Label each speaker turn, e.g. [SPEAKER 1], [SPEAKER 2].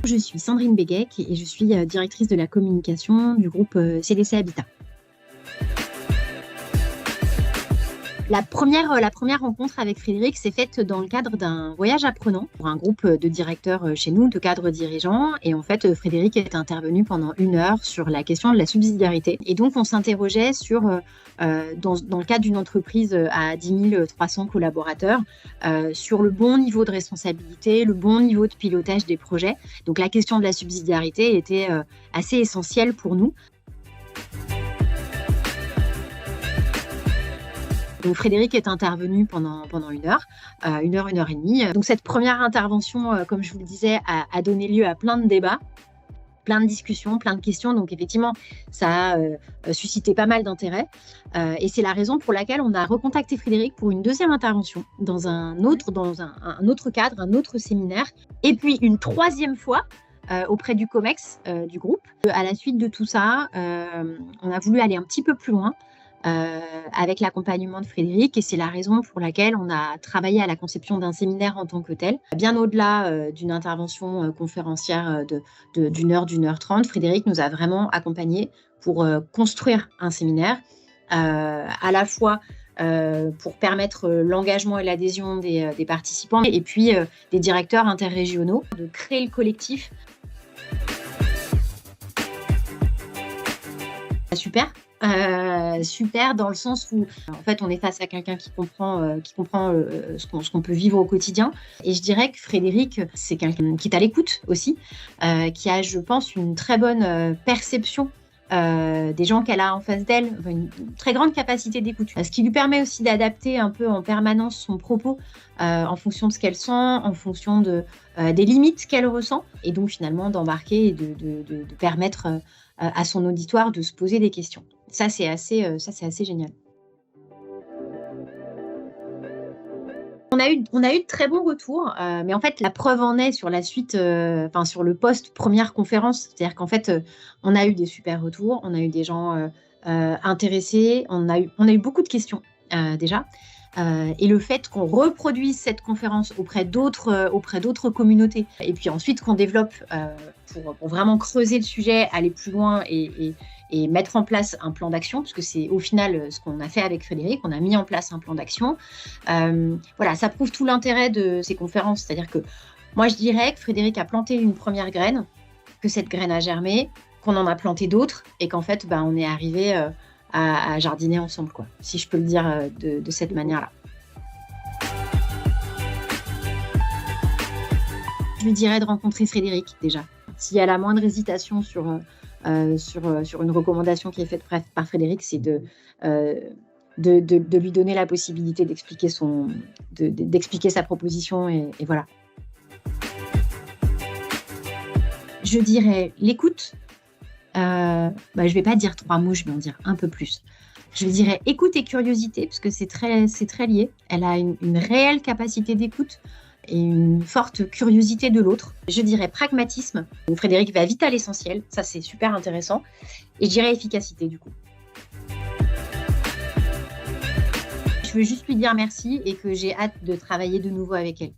[SPEAKER 1] Je suis Sandrine Béguec et je suis directrice de la communication du groupe CDC Habitat. La première rencontre avec Frédéric s'est faite dans le cadre d'un voyage apprenant pour un groupe de directeurs chez nous, de cadres dirigeants. Et en fait, Frédéric est intervenu pendant 1 heure sur la question de la subsidiarité. Et donc, on s'interrogeait sur, dans le cadre d'une entreprise à 10 300 collaborateurs, sur le bon niveau de responsabilité, le bon niveau de pilotage des projets. Donc, la question de la subsidiarité était assez essentielle pour nous. Donc Frédéric est intervenu pendant 1 heure, 1 heure, 1 heure et demie. Donc cette première intervention, comme je vous le disais, a donné lieu à plein de débats, plein de discussions, plein de questions. Donc effectivement, ça a suscité pas mal d'intérêt. Et c'est la raison pour laquelle on a recontacté Frédéric pour une deuxième intervention dans un autre cadre, un autre séminaire. Et puis une troisième fois auprès du COMEX du groupe. À la suite de tout ça, on a voulu aller un petit peu plus loin. Avec l'accompagnement de Frédéric, et c'est la raison pour laquelle on a travaillé à la conception d'un séminaire en tant que tel. Bien au-delà d'une intervention conférencière d'1 heure, d'1 heure 30, Frédéric nous a vraiment accompagnés pour construire un séminaire, à la fois pour permettre l'engagement et l'adhésion des participants, et puis des directeurs interrégionaux, de créer le collectif. Super dans le sens où en fait on est face à quelqu'un qui comprend ce qu'on peut vivre au quotidien, et je dirais que Frédéric, c'est quelqu'un qui est à l'écoute aussi, qui a, je pense, une très bonne perception des gens qu'elle a en face d'elle, une très grande capacité d'écoute, ce qui lui permet aussi d'adapter un peu en permanence son propos en fonction de ce qu'elle sent, en fonction des limites qu'elle ressent, et donc finalement d'embarquer et de permettre à son auditoire de se poser des questions. Ça, c'est assez génial. On a eu de très bons retours, mais en fait, la preuve en est sur la suite, sur le post-première conférence. C'est-à-dire qu'en fait, on a eu des super retours, on a eu des gens intéressés, on a eu beaucoup de questions déjà. Et le fait qu'on reproduise cette conférence auprès d'autres communautés, et puis ensuite qu'on développe pour vraiment creuser le sujet, aller plus loin et mettre en place un plan d'action, parce que c'est au final ce qu'on a fait avec Frédéric, on a mis en place un plan d'action. Voilà, ça prouve tout l'intérêt de ces conférences. C'est-à-dire que moi, je dirais que Frédéric a planté une première graine, que cette graine a germé, qu'on en a planté d'autres, et qu'en fait, on est arrivé à jardiner ensemble, quoi, si je peux le dire de cette manière-là. Je lui dirais de rencontrer Frédéric déjà. S'il y a la moindre hésitation sur une recommandation qui est faite par Frédéric, c'est de lui donner la possibilité d'expliquer sa proposition, et voilà. Je dirais l'écoute. Je vais pas dire 3 mots, je vais en dire un peu plus. Je dirais écoute et curiosité, parce que c'est très lié. Elle a une réelle capacité d'écoute et une forte curiosité de l'autre. Je dirais pragmatisme. Frédéric va vite à l'essentiel, ça c'est super intéressant. Et je dirais efficacité du coup. Je veux juste lui dire merci et que j'ai hâte de travailler de nouveau avec elle.